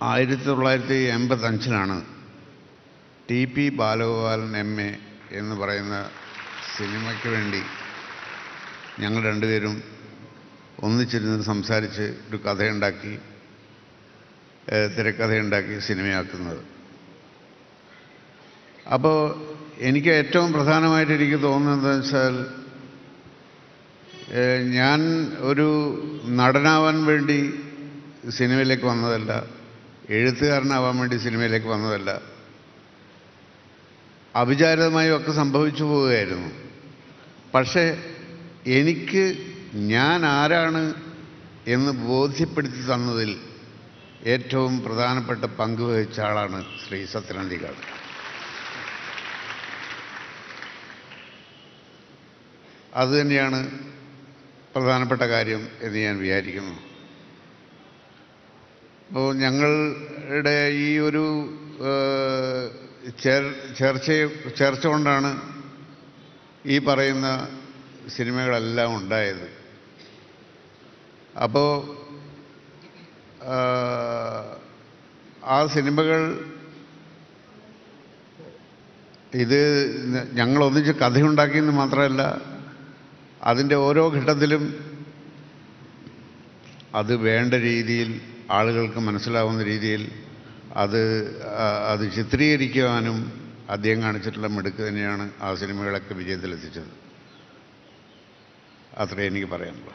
1985 T P Balagopalan MA. എന്ന് പറയുന്ന സിനിമയ്ക്ക് വേണ്ടി ഞങ്ങൾ രണ്ടുപേരും ഒന്നിച്ചിരുന്ന് സംസാരിച്ച് ഒരു കഥയുണ്ടാക്കി, തിരക്കഥയുണ്ടാക്കി സിനിമയാക്കുന്നത്. അപ്പോൾ എനിക്ക് ഏറ്റവും പ്രധാനമായിട്ട് എനിക്ക് തോന്നുന്നത് എന്താണെന്ന് വെച്ചാൽ, ഞാൻ ഒരു നടനാവാൻ വേണ്ടി സിനിമയിലേക്ക് വന്നതല്ല, എഴുത്തുകാരനാവാൻ വേണ്ടി സിനിമയിലേക്ക് വന്നതല്ല. അവിചാരിതമായും ഒക്കെ സംഭവിച്ചു പോവുകയായിരുന്നു. പക്ഷേ എനിക്ക് ഞാൻ ആരാണ് എന്ന് ബോധ്യപ്പെടുത്തി തന്നതിൽ ഏറ്റവും പ്രധാനപ്പെട്ട പങ്ക് വഹിച്ച ആളാണ് ശ്രീ സത്യനന്ദിക്കാട്. അതുതന്നെയാണ് പ്രധാനപ്പെട്ട കാര്യം എന്ന് ഞാൻ വിചാരിക്കുന്നു. അപ്പോൾ ഞങ്ങളുടെ ഈ ഒരു ചർച്ച കൊണ്ടാണ് ഈ പറയുന്ന സിനിമകളെല്ലാം ഉണ്ടായത്. അപ്പോൾ ആ സിനിമകൾ ഇത് ഞങ്ങളൊന്നിച്ച് കഥയുണ്ടാക്കിയെന്ന് മാത്രമല്ല, അതിൻ്റെ ഓരോ ഘട്ടത്തിലും അത് വേണ്ട രീതിയിൽ ആളുകൾക്ക് മനസ്സിലാവുന്ന രീതിയിൽ അത് ചിത്രീകരിക്കുവാനും അദ്ദേഹം കാണിച്ചിട്ടുള്ള മിടുക്ക് തന്നെയാണ് ആ സിനിമകളൊക്കെ വിജയത്തിലെത്തിച്ചത്. അത്രേ എനിക്ക് പറയാനുള്ളൂ.